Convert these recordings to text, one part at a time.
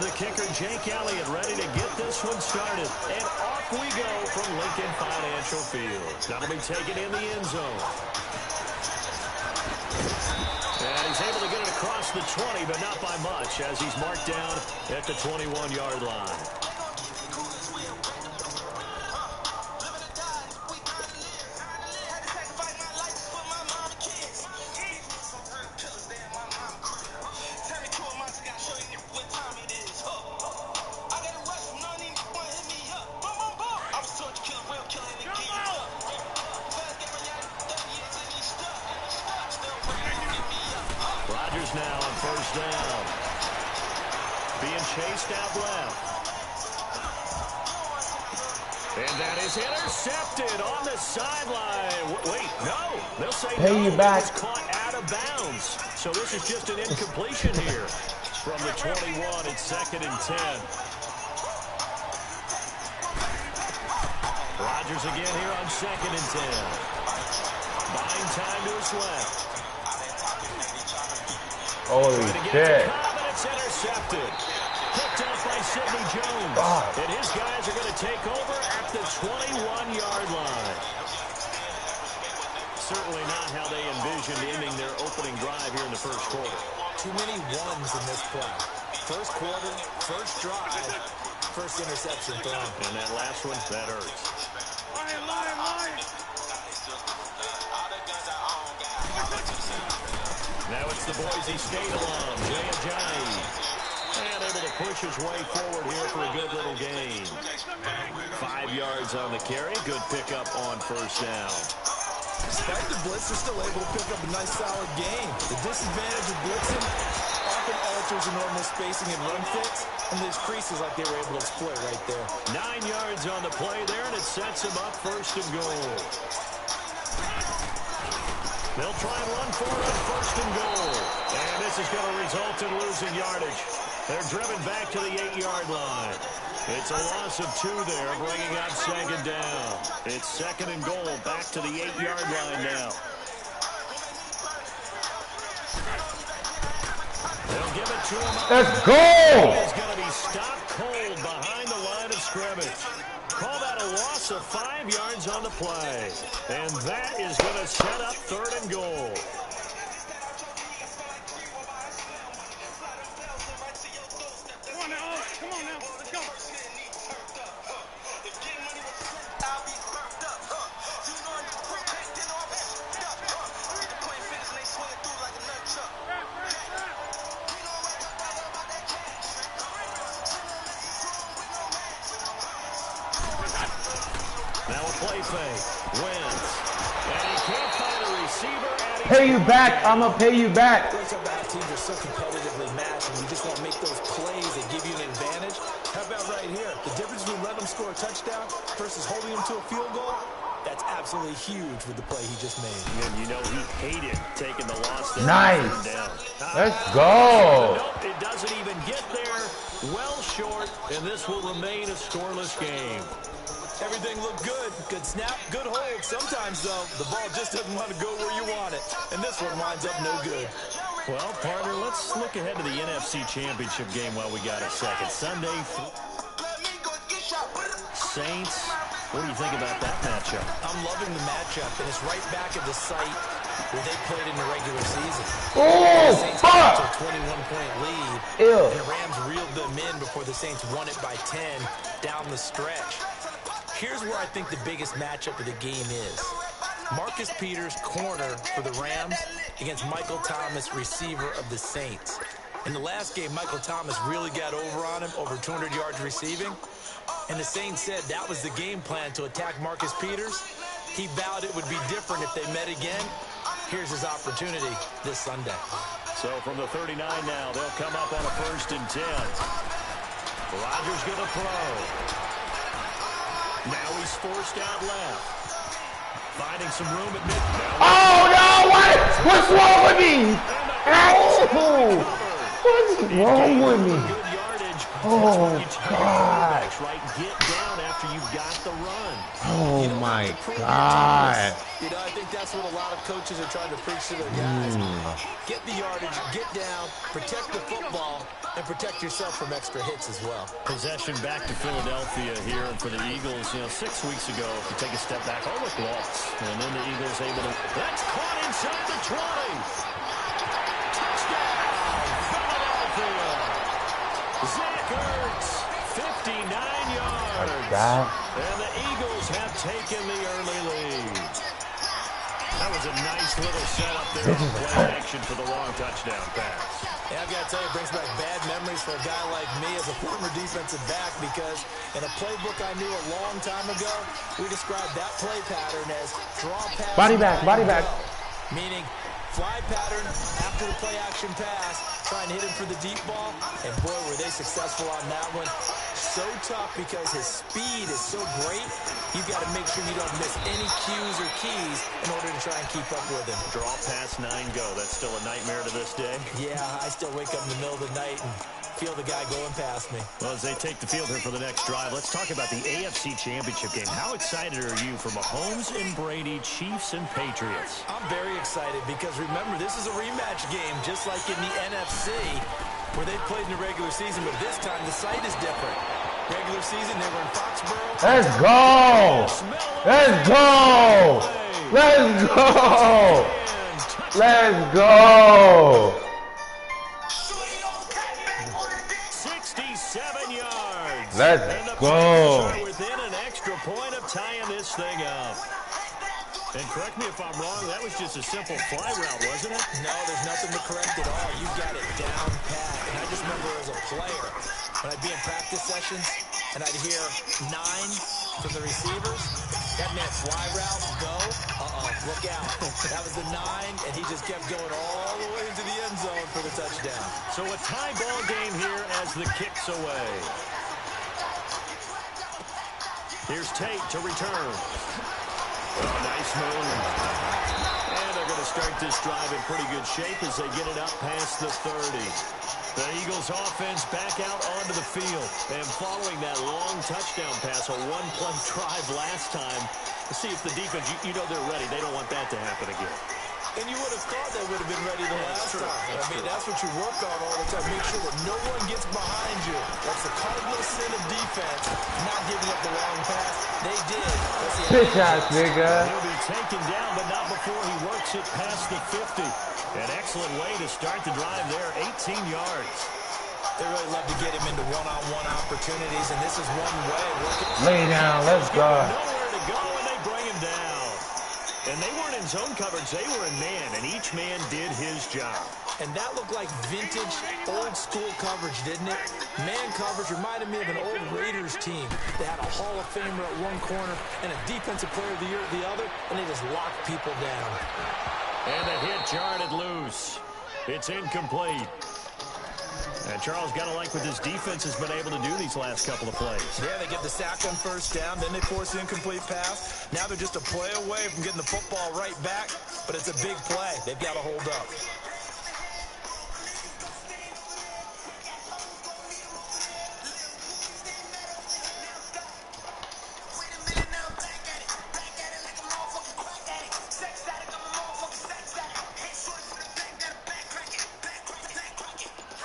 the kicker, Jake Elliott, ready to get this one started. And off we go from Lincoln Financial Field. That'll be taken in the end zone. And he's able to get it across the 20, but not by much, as he's marked down at the 21-yard line. Now on first down. Being chased out left. And that is intercepted on the sideline. Wait, no. They'll say no. It was caught out of bounds. So this is just an incompletion here. From the 21, it's 2nd and 10. Rodgers again here on 2nd and 10. Buying time to his left. Holy shit. It's intercepted. Picked up by Sidney Jones. And his guys are going to take over at the 21-yard line. Certainly not how they envisioned ending their opening drive here in the first quarter. Too many ones in this play. First quarter, first drive, first interception thrown. And that last one, that hurts. Now it's the Boise State alum, Jay Ajayi. And able to push his way forward here for a good little gain. 5 yards on the carry. Good pickup on first down. Despite the blitz, they're still able to pick up a nice, solid gain. The disadvantage of blitzing often alters the normal spacing and run fits, and there's creases like they were able to exploit right there. 9 yards on the play there, and it sets him up first and goal. They'll try and run for it on first and goal. And this is going to result in losing yardage. They're driven back to the 8-yard line. It's a loss of 2 there, bringing up 2nd down. It's 2nd and goal, back to the 8-yard line now. They'll give it to him. Let's go! He's going to be stopped cold behind the line of scrimmage. Call that a loss of 5 yards on the play. And that is going to set up 3rd and goal. Come on now, let's go. Now a play fake. Wins. And he can't find a receiver. Pay you back. I'm going to pay you back. Teams are so competitively matched, and you just want to make those plays that give you an advantage. How about right here? The difference between letting them score a touchdown versus holding them to a field goal, that's absolutely huge with the play he just made. And you know he hated taking the loss there. Nice. Down. Let's go. Nope, it doesn't even get there. Well short, and this will remain a scoreless game. Everything looked good. Good snap, good hold. Sometimes, though, the ball just doesn't want to go where you want it. And this one winds up no good. Well, partner, let's look ahead to the NFC Championship game while we got a second. Sunday, Saints. What do you think about that matchup? I'm loving the matchup, and it's right back at the site where they played in the regular season. Oh, the Saints fuck! got to a 21-point lead, Ew. and the Rams reeled them in before the Saints won it by 10 down the stretch. Here's where I think the biggest matchup of the game is. Marcus Peters, corner for the Rams, against Michael Thomas, receiver of the Saints. In the last game, Michael Thomas really got over on him, over 200 yards receiving. And the Saints said that was the game plan, to attack Marcus Peters. He vowed it would be different if they met again. Here's his opportunity this Sunday. So from the 39 now, they'll come up on a 1st and 10. Rodgers going to throw. Now he's forced out left. Finding some room at midfield. Oh, no! What's wrong with me? Oh! What's wrong with me? Good yardage Oh, God. Right? Get down after you've got the run. Oh, my God. You know, I think that's what a lot of coaches are trying to preach to their guys. Get the yardage, get down, protect the football, and protect yourself from extra hits as well. Possession back to Philadelphia here, and for the Eagles, 6 weeks ago, if you take a step back, look, lost. And then the Eagles able to... That's caught inside the 20. Touchdown, Philadelphia. Zach Ertz, 59 yards. And the Eagles have taken the early lead. That was a nice little setup there on play action for the long touchdown pass. Yeah, I've got to tell you, it brings back bad memories for a guy like me as a former defensive back, because in a playbook I knew a long time ago, we described that play pattern as draw pass. Body back. Meaning fly pattern after the play action pass, trying to hit him for the deep ball, and boy, were they successful on that one. So tough because his speed is so great, you've got to make sure you don't miss any cues or keys in order to try and keep up with him. Draw pass 9 go. That's still a nightmare to this day? Yeah, I still wake up in the middle of the night and feel the guy going past me. Well, as they take the field here for the next drive, let's talk about the AFC Championship game. How excited are you for Mahomes and Brady, Chiefs and Patriots? I'm very excited because, remember, this is a rematch game, just like in the NFC, where they played in the regular season, but this time the site is different. Regular season, they were in Foxborough. Let's go. Let's go. Let's go. Let's go. 67 yards. Let's go. Within an extra point of tying this thing up. And correct me if I'm wrong, that was just a simple fly route, wasn't it? No, there's nothing to correct at all. You got it down pat. And I just remember as a player, when I'd be in practice sessions, and I'd hear 9 from the receivers, that meant fly route, go, look out. That was the 9, and he just kept going all the way into the end zone for the touchdown. So a tie ball game here as the kick's away. Here's Tate to return. Oh, nice move. And they're going to start this drive in pretty good shape as they get it up past the 30. The Eagles offense back out onto the field. And following that long touchdown pass, a one-play drive last time, to see if the defense, you know they're ready. They don't want that to happen again. And you would have thought they would have been ready the last time. I mean, that's what you work on all the time. Make sure that no one gets behind you. That's the cardinal sin of defense, not giving up the long pass. They did. Bitch ass nigga. He'll be taken down, but not before he works it past the 50. An excellent way to start the drive there, 18 yards. They really love to get him into one-on-one opportunities, and this is one way. Lay down, let's go. Nowhere to go, and they bring him down. And they weren't in zone coverage, they were in man, and each man did his job. And that looked like vintage, old-school coverage, didn't it? Man coverage reminded me of an old Raiders team. They had a Hall of Famer at one corner and a Defensive Player of the Year at the other, and they just locked people down. And the hit jarred it loose. It's incomplete. And Charles, got to like what this defense has been able to do these last couple of plays. Yeah, they get the sack on first down, then they force the incomplete pass. Now they're just a play away from getting the football right back, but it's a big play. They've got to hold up.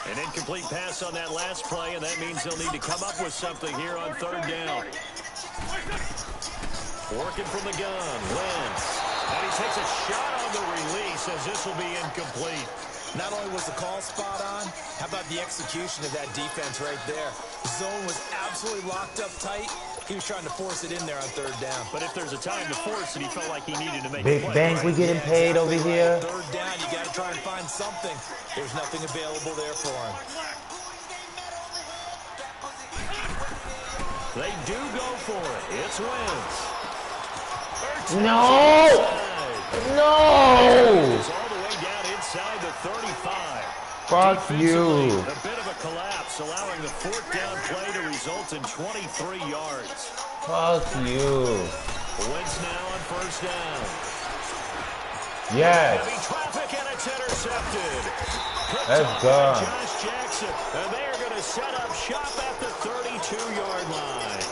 An incomplete pass on that last play, and that means they'll need to come up with something here on third down. Working from the gun, Wentz. And he takes a shot on the release as this will be incomplete. Not only was the call spot on, how about the execution of that defense right there? The zone was absolutely locked up tight. He was trying to force it in there on third down. But if there's a time to force it, he felt like he needed to make Big a play. bank, we getting paid over here. Third down, you got to try and find something. There's nothing available there for him. They do go for it. It's Wentz. No! No! It's all the way down inside the 35. Fuck you. A bit of a collapse, allowing the fourth down play to result in 23 yards. Fuck you. Wentz now on first down. Yes. Heavy traffic, and it's intercepted. Let's go. Josh Jackson gets it. And they are going to set up shop at the 32-yard line.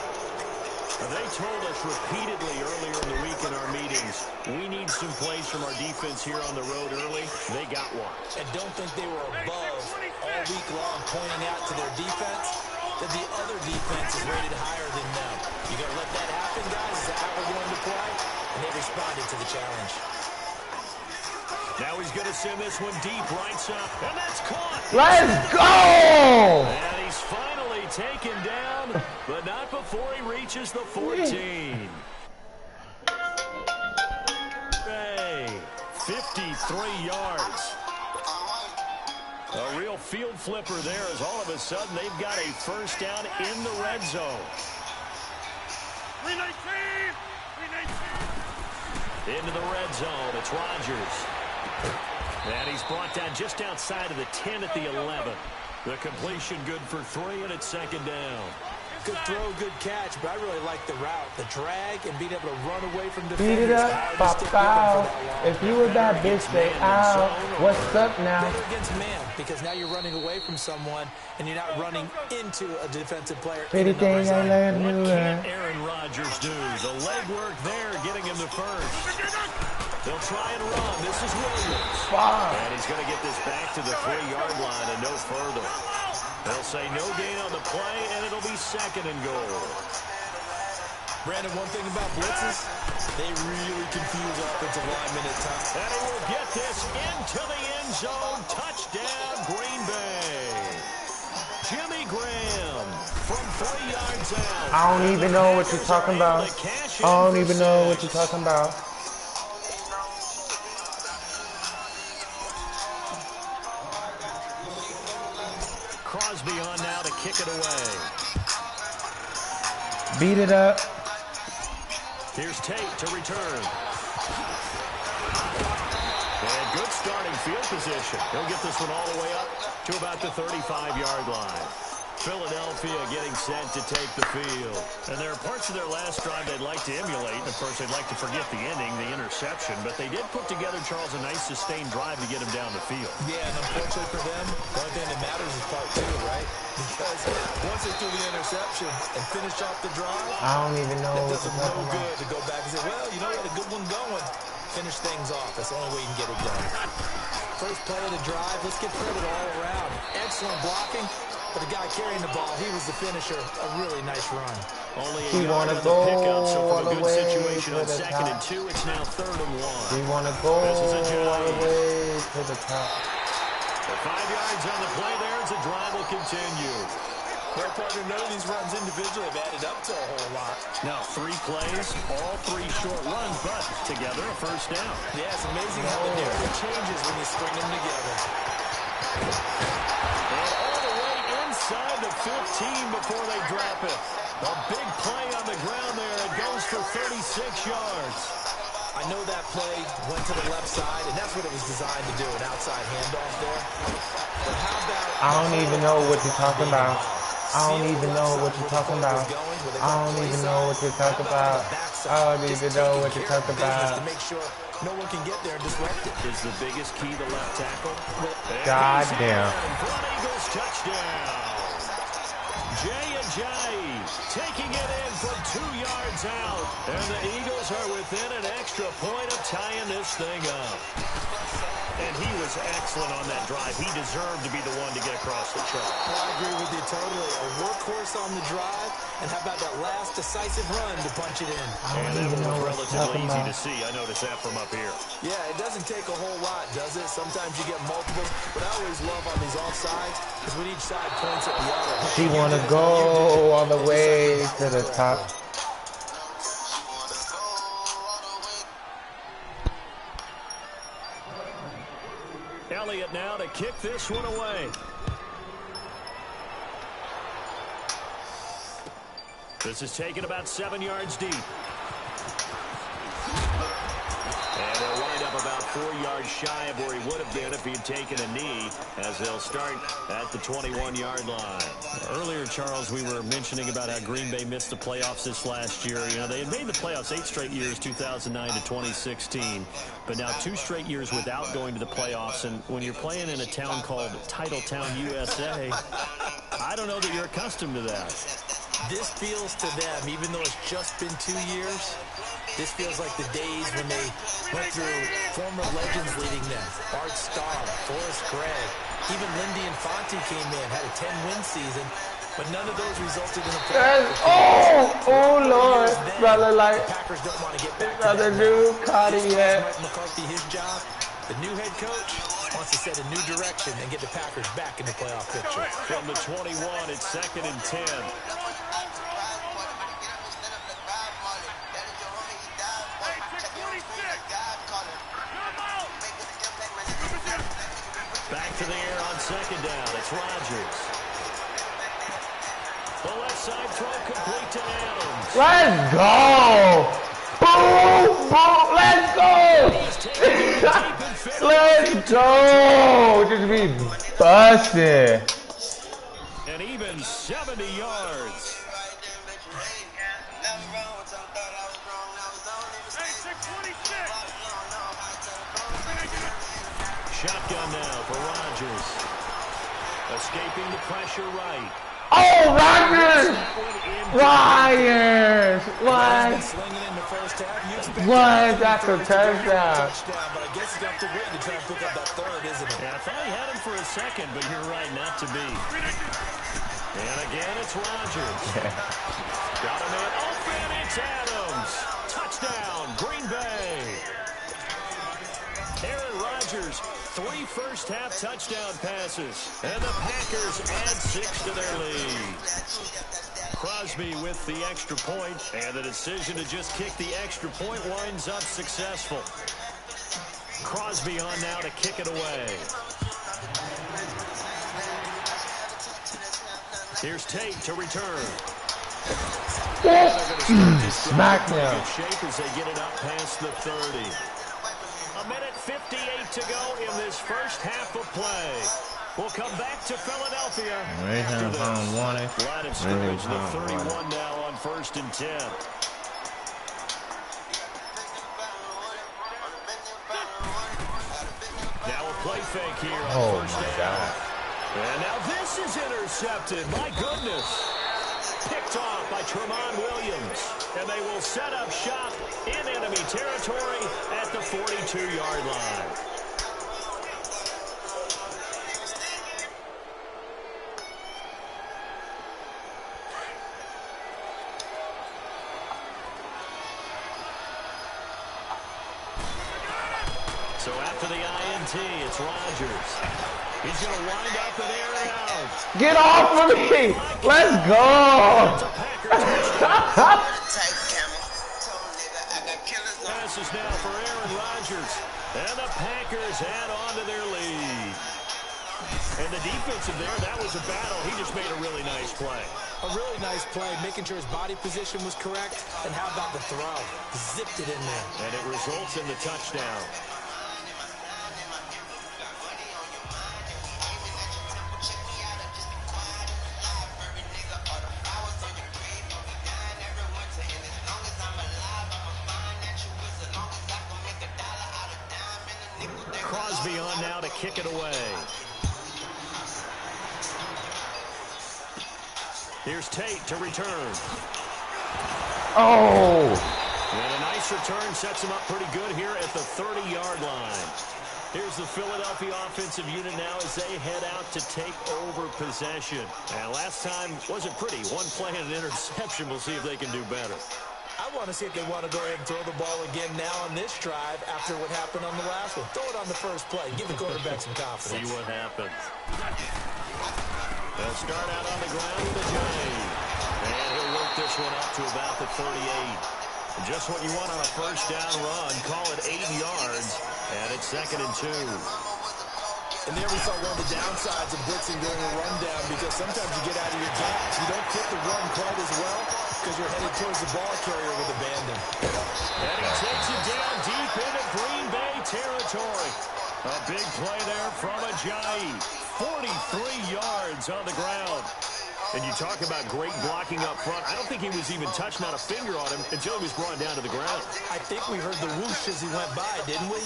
They told us repeatedly earlier in the week in our meetings, we need some plays from our defense here on the road early. They got one. And don't think they were above all week long pointing out to their defense that the other defense is rated higher than them. You got to let that happen, guys. Is that how we're going to play? And they responded to the challenge. Now he's going to send this one deep right side. And that's caught. Let's go! And he's finally taken down, but not before he reaches the 14. Hey, 53 yards. A real field flipper there as all of a sudden they've got a first down in the red zone. Into the red zone, it's Rodgers. And he's brought down just outside of the 10 at the 11. The completion good for 3, and it's second down. Good throw, good catch, but I really like the route, the drag, and being able to run away from defenders. Beat it up, pop out. If you were that bitch, stay out. What's up now? Better against man, because now you're running away from someone, and you're not running into a defensive player. Anything I learned What new. can Aaron Rodgers do? The legwork there getting him the first. They'll try and run. This is Williams. And he's going to get this back to the 3-yard line and no further. They'll say no gain on the play, and it'll be second and goal. Brandon, one thing about blitzes, they really confuse offensive linemen at times. And he will get this into the end zone. Touchdown, Green Bay. Jimmy Graham from 3 yards out. I don't even know what you're talking about. I don't even know what you're talking about. Crosby on now to kick it away. Beat it up. Here's Tate to return. And good starting field position. He'll get this one all the way up to about the 35-yard line. Philadelphia getting set to take the field. And there are parts of their last drive they'd like to emulate. Of course, they'd like to forget the ending, the interception. But they did put together, Charles, a nice sustained drive to get him down the field. Yeah, and unfortunately for them, the only thing that matters is part 2, right? Because once they threw the interception and finished off the drive, I don't even know it what does you're them no talking about. good to go back and say, well, you know, we had a good one going. Finish things off. That's the only way you can get it done. First play of the drive. Let's get credit all around. Excellent blocking. But the guy carrying the ball, he was the finisher. A really nice run. Only He a yard wanna on go the pickup, so all from a the good way situation to on the second top. and 2, it's now 3rd and 1. We want to go This is a all the drive. way to the top. The 5 yards on the play there as the drive will continue. Well, partner, none of these runs individually have added up to a whole lot. Now 3 plays, all 3 short runs, but together a first down. Yeah, it's amazing how the narrative changes when you string them together. And all the way inside the 15 before they drop it. A big play on the ground there. It goes for 36 yards. I know that play went to the left side, and that's what it was designed to do, an outside handoff there. But how about... I don't even know what you're talking about. I don't even know what you're talking about. I don't even know what you're talking about. I don't even know what you're talking about. To make sure no one can get there and disrupt it. Is the biggest key the left tackle. God damn. Blood Eagles touchdown. Jay Ajayi taking it in from 2 yards out. And the Eagles are within an extra point of tying this thing up. And he was excellent on that drive. He deserved to be the one to get across the track. I agree with you totally. A workhorse on the drive, and how about that last decisive run to punch it in? And that one was relatively easy to see. I noticed that from up here. Yeah, it doesn't take a whole lot, does it? Sometimes you get multiples, but I always love on these offsides is when each side points at the other. She want to go all the way to the top. Elliott now to kick this one away. This is taken about 7 yards deep. And a wind up about 4 yards shy of where he would have been if he had taken a knee, as they'll start at the 21-yard line. Earlier, Charles, we were mentioning about how Green Bay missed the playoffs this last year. You know, they had made the playoffs 8 straight years, 2009 to 2016, but now 2 straight years without going to the playoffs. And when you're playing in a town called Titletown, USA, I don't know that you're accustomed to that. This feels to them, even though it's just been 2 years, this feels like the days when they went through former legends leading them. Bart Starr, Forrest Gregg, even Lindy Infante came in, had a 10-win season, but none of those resulted in a playoff. Oh, Lord. Brother, like, the Packers don't want to get back brother, to that. dude, caught it yet. Mike McCarthy, his job, the new head coach, wants to set a new direction and get the Packers back in the playoff picture. From the 21, it's 2nd and 10. Back to the air on 2nd down. It's Rodgers. The left side throw complete to Adams. Let's go. Boom, boom, let's go. Let's go. Just be busted. And even 70 yards. Shotgun now for Rodgers. Escaping the pressure right. Oh, Rodgers! Ryers! What? What? That's a touchdown. But I guess he's got to wait to try and pick up that third, isn't it? Yeah, I thought he had him for a second, but you're right, not to be. And again, it's Rodgers. Got him in. Open, it's Adams. Touchdown, Green Bay. Aaron Rodgers, 3 first-half touchdown passes. And the Packers add 6 to their lead. Crosby with the extra point, and the decision to just kick the extra point winds up successful. Crosby on now to kick it away. Here's Tate to return. Smack now. Good shape as they get it up past the 30. A minute 58 to go in this first half of play. We'll come back to Philadelphia after this. Line of scrimmage, the 31 now on 1st and 10. Now a play fake here on 1st down. And now this is intercepted. My goodness. Picked off by Tremont Williams. And they will set up shop in enemy territory at the 42-yard line. So after the INT, it's Rodgers. He's going to wind up and air it out. Get off of me! Let's go! Passes now for Aaron Rodgers. And the Packers add on to their lead. And the defensive there, that was a battle. He just made a really nice play. A really nice play, making sure his body position was correct. And how about the throw? Zipped it in there. And it results in the touchdown. Crosby on now to kick it away. Here's Tate to return. Oh! And a nice return sets him up pretty good here at the 30-yard line. Here's the Philadelphia offensive unit now as they head out to take over possession. And last time wasn't pretty. One play and an interception. We'll see if they can do better. I want to see if they want to go ahead and throw the ball again now on this drive after what happened on the last one. Throw it on the first play. Give the quarterback some confidence. See what happens. They'll start out on the ground with a J. And he'll work this one up to about the 38. Just what you want on a first down run. Call it 8 yards. And it's 2nd and 2. And there we saw one of the downsides of blitzing during a rundown, because sometimes you get out of your gaps. You don't fit the run quite as well because you're headed towards the ball carrier with abandon. And he takes it down deep into Green Bay A big play there from Ajayi. 43 yards on the ground. And you talk about great blocking up front. I don't think he was even touched, not a finger on him, until he was brought down to the ground. I think we heard the whoosh as he went by, didn't we?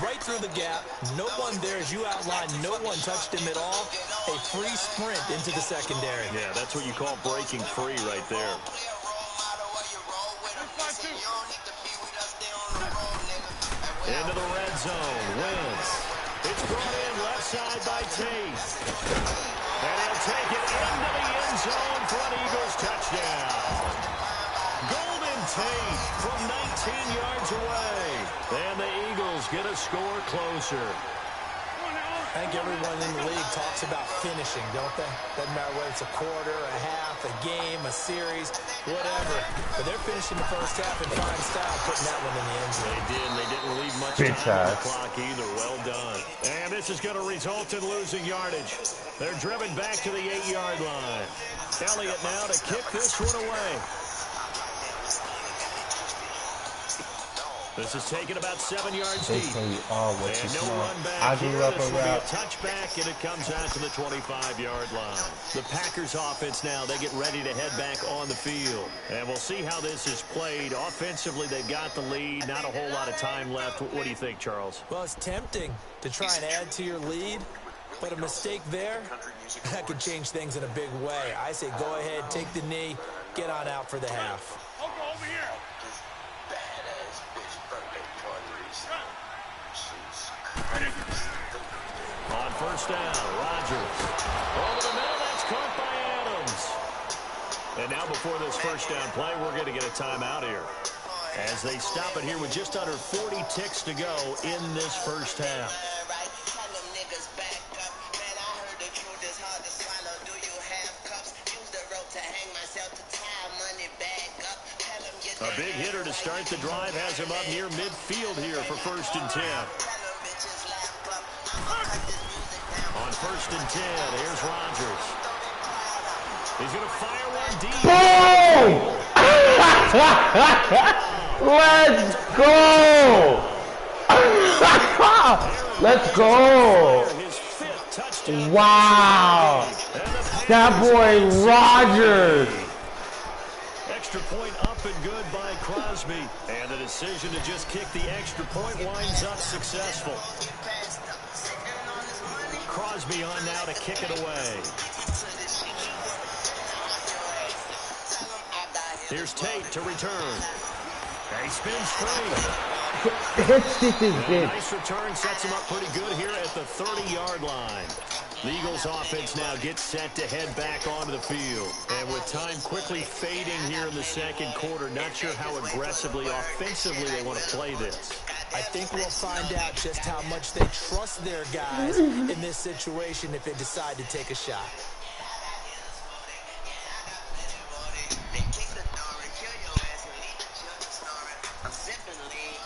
Right through the gap. No one there, as you outlined, no one touched him at all. A free sprint into the secondary. Yeah, that's what you call breaking free right there. Into the red zone. Wins. It's brought in left side by Tate. And he'll take it into the end zone for an Eagles touchdown. Golden Tate from 19 yards away. And the Eagles get a score closer. I think everyone in the league talks about finishing, don't they? Doesn't matter whether it's a quarter, a half, a game, a series, whatever. But they're finishing the first half in fine style, putting that one in the end zone. They did, and they didn't leave much time on the clock either. Well done. And this is going to result in losing yardage. They're driven back to the 8-yard line. Elliott now to kick this one away. This is taken about 7 yards deep. You all what you and no small. run back. I grew up This will be around. a touchback, and it comes out to the 25-yard line. The Packers offense now, they get ready to head back on the field. And we'll see how this is played. Offensively, they've got the lead. Not a whole lot of time left. What do you think, Charles? Well, it's tempting to try and add to your lead, but a mistake there, that could change things in a big way. I say go ahead, take the knee, get on out for the half. Over here. On first down, Rodgers. Over the middle, that's caught by Adams. And now before this first down play, we're going to get a timeout here. As they stop it here with just under 40 ticks to go in this first half. A big hitter to start the drive has him up near midfield here for 1st and 10. On 1st and 10, here's Rodgers. He's going to fire one deep. Boom! Let's go! Let's go! His 5th touchdown. Wow! That boy Rodgers! Extra point up and good by Crosby. And the decision to just kick the extra point winds up successful. Crosby on now to kick it away. Here's Tate to return. And he spins free. Nice return, sets him up pretty good here at the 30-yard line. The Eagles offense now gets set to head back onto the field. And with time quickly fading here in the second quarter, not sure how aggressively, offensively they want to play this. I think we'll find out just how much they trust their guys in this situation if they decide to take a shot.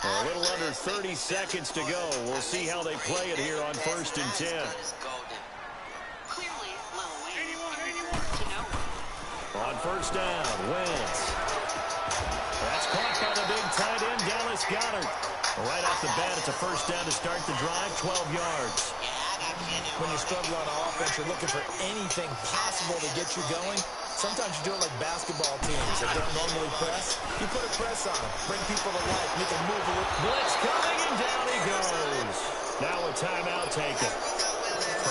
A little under 30 seconds to go. We'll see how they play it here on 1st and 10. On first down, Wentz. That's caught by the big tight end, Dallas Goedert. Right off the bat, it's a first down to start the drive, 12 yards. When you struggle on offense, you're looking for anything possible to get you going. Sometimes you do it like basketball teams that don't normally press. You put a press on them, bring people to life, make them move a little. Blitz coming, and down he goes. Now a timeout taken.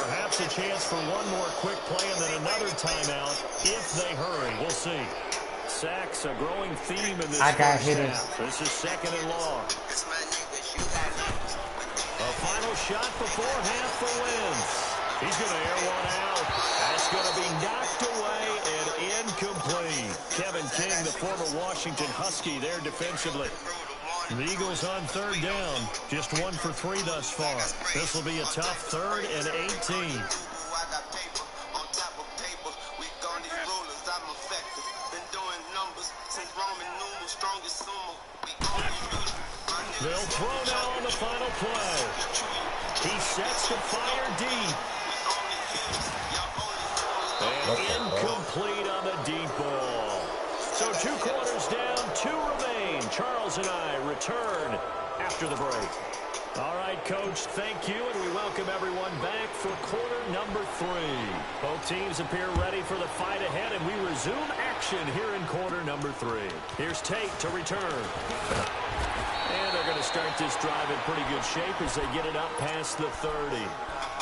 Perhaps a chance for one more quick play and then another timeout if they hurry. We'll see. Sacks, a growing theme in this first half. This is 2nd and long. A final shot before half for Wentz. He's going to air one out. That's going to be knocked away and incomplete. Kevin King, the former Washington Husky, there defensively. The Eagles on 3rd down, just 1 for 3 thus far. This will be a tough 3rd and 18. They'll throw now on the final play. He sets to fire deep. And incomplete on the deep ball. So 2 quarters down, 2 remain. Charles and I return after the break. All right, Coach, thank you, and we welcome everyone back for quarter number 3. Both teams appear ready for the fight ahead, and we resume action here in quarter number 3. Here's Tate to return. And they're going to start this drive in pretty good shape as they get it up past the 30.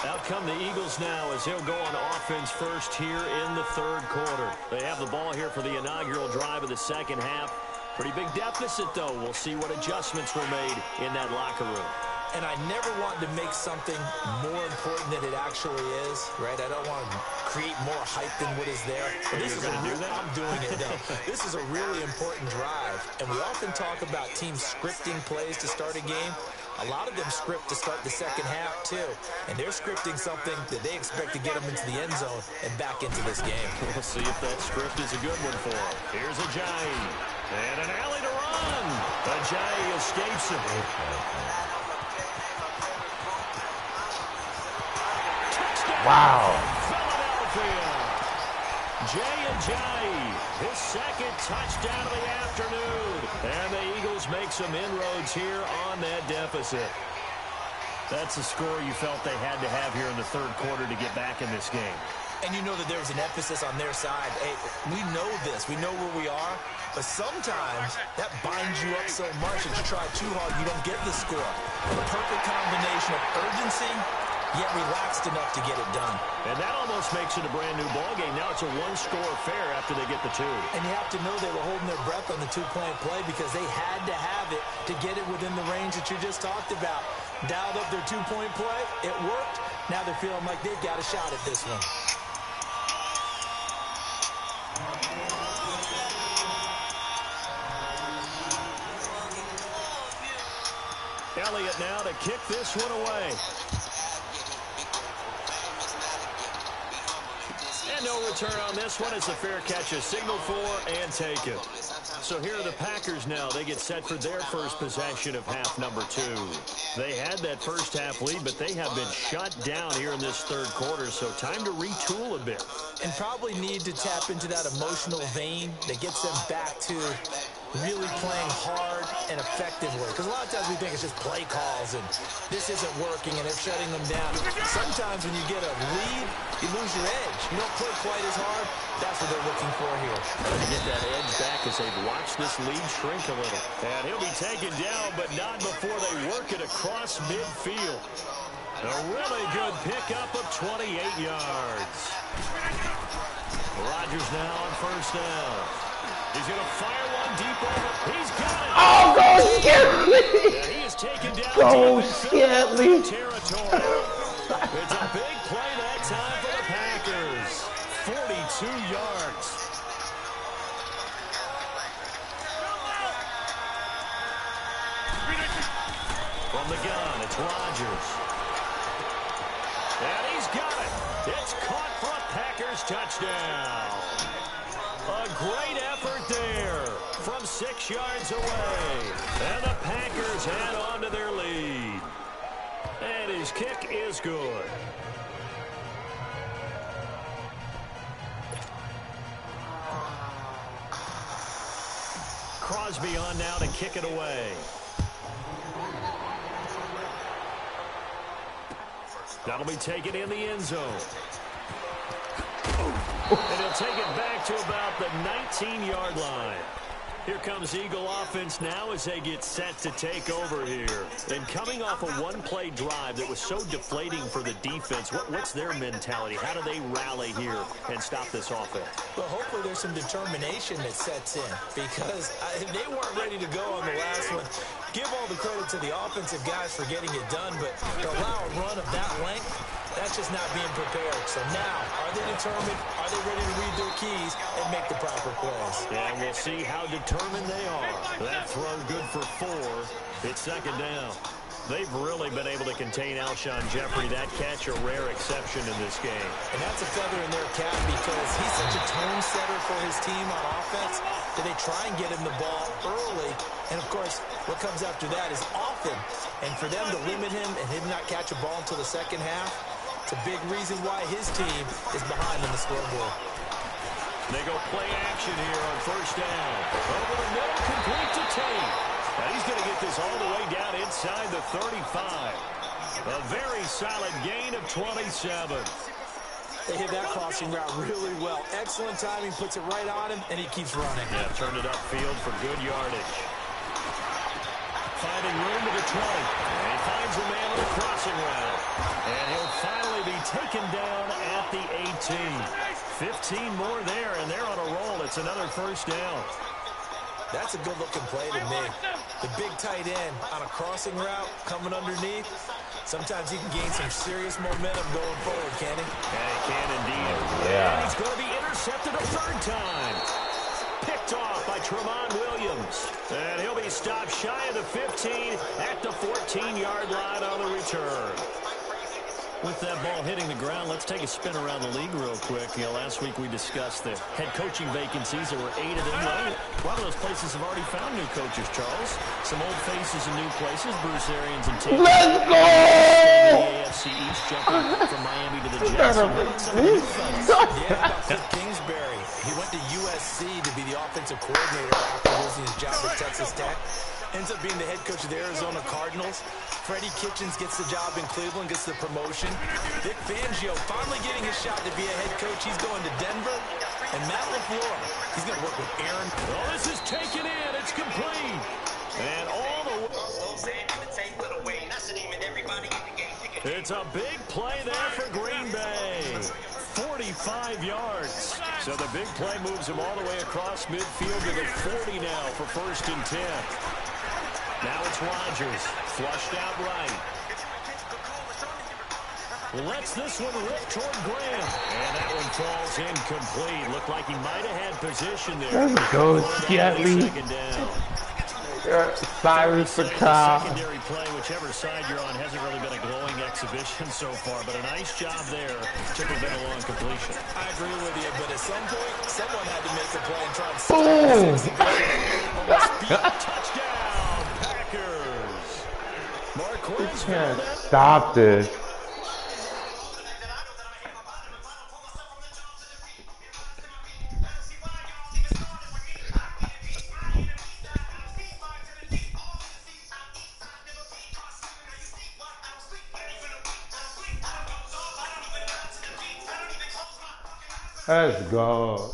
Out come the Eagles now as he'll go on offense first here in the third quarter. They have the ball here for the inaugural drive of the second half. Pretty big deficit, though. We'll see what adjustments were made in that locker room. And I never want to make something more important than it actually is, right? I don't want to create more hype than what is there. But this is I'm doing it, though. This is a really important drive. And we often talk about teams scripting plays to start a game. A lot of them script to start the second half, too. And they're scripting something that they expect to get them into the end zone and back into this game. We'll see if that script is a good one for them. Here's Ajayi. And an alley to run. Ajayi escapes him. Wow. Philadelphia. Ajayi, his second touchdown of the afternoon. And the Eagles make some inroads here on that deficit. That's a score you felt they had to have here in the third quarter to get back in this game. And you know that there was an emphasis on their side. Hey, we know this. We know where we are. But sometimes that binds you up so much that you try too hard, you don't get the score. The perfect combination of urgency, yet relaxed enough to get it done. And that almost makes it a brand-new ballgame. Now it's a one-score affair after they get the 2. And you have to know they were holding their breath on the two-point play because they had to have it to get it within the range that you just talked about. Dialed up their two-point play. It worked. Now they're feeling like they've got a shot at this one. Elliott now to kick this one away. And no return on this one. It's a fair catch, a signal for, and take it. So here are the Packers now. They get set for their first possession of half number 2. They had that first half lead, but they have been shut down here in this third quarter, so time to retool a bit. And probably need to tap into that emotional vein that gets them back to really playing hard and effectively. Because a lot of times we think it's just play calls and this isn't working and they're shutting them down. Sometimes when you get a lead, you lose your edge. You don't play quite as hard. That's what they're looking for here. To get that edge back as they've watched this lead shrink a little. And he'll be taken down, but not before they work it across midfield. A really good pickup of 28 yards. Rodgers now on first down. He's going to fire one deep over. He's got it. Oh, go Scantling! Yeah, he is taken down. Go Scantling! Territory. It's a big play that time for the Packers. 42 yards. From the gun, it's Rodgers. And he's got it. It's caught for a Packers touchdown. A great effort there from 6 yards away. And the Packers head on to their lead. And his kick is good. Crosby on now to kick it away. That'll be taken in the end zone. And he'll take it back to about the 19-yard line. Here comes Eagle offense now as they get set to take over here. And coming off a one-play drive that was so deflating for the defense, what's their mentality? How do they rally here and stop this offense? Well, hopefully there's some determination that sets in because they weren't ready to go on the last one. Give all the credit to the offensive guys for getting it done, but to allow a run of that length, that's just not being prepared. So now, are they determined? Are they ready to read their keys and make the proper plays? And we'll see how determined they are. That throw good for 4. It's second down. They've really been able to contain Alshon Jeffrey. That catch, a rare exception in this game. And that's a feather in their cap because he's such a tone setter for his team on offense that they try and get him the ball early. And, of course, what comes after that is often. And for them to limit him and him not catch a ball until the second half, it's a big reason why his team is behind on the scoreboard. They go play action here on first down. Over the middle, complete to Tate. And he's going to get this all the way down inside the 35. A very solid gain of 27. They hit that crossing route really well. Excellent timing, puts it right on him, and he keeps running. Yeah, turned it upfield for good yardage. Finding room to the 20. And he finds a man on the crossing route. And he'll finally be taken down at the 18. 15 more there, and they're on a roll. It's another first down. That's a good-looking play to me. The big tight end on a crossing route coming underneath. Sometimes he can gain some serious momentum going forward, can he? Yeah, he can indeed. Yeah. And he's going to be intercepted a third time. Picked off by Tramon Williams. And he'll be stopped shy of the 15 at the 14-yard line on the return. With that ball hitting the ground, let's take a spin around the league real quick. You know, last week we discussed the head coaching vacancies. There were 8 of them. Well, a lot of those places have already found new coaches, Charles. Some old faces in new places. Bruce Arians and Tampa. Let's go! The AFC East jumping from Miami to the Jets. Some new fellas. Yeah, about Cliff Kingsbury. He went to USC to be the offensive coordinator after losing his job at Texas Tech. Ends up being the head coach of the Arizona Cardinals. Freddie Kitchens gets the job in Cleveland, gets the promotion. Vic Fangio finally getting his shot to be a head coach. He's going to Denver. And Matt LaFleur, he's going to work with Aaron. Oh, this is taken in. It's complete. And all the way. It's a big play there for Green Bay. 45 yards. So the big play moves him all the way across midfield to the 40 now for 1st and 10. Now it's Rodgers, flushed out right. Lets this one rip toward Graham. And that one falls incomplete. Looked like he might have had position there. Let's go, Skelly. Second down. Cyrus the car. Secondary play, whichever side you're on, hasn't really been a glowing exhibition so far, but a nice job there to prevent a long completion. I agree with you, but at some point, someone had to make the play and try and Touchdown, Packers. Marquez Can't stop this. Let's go.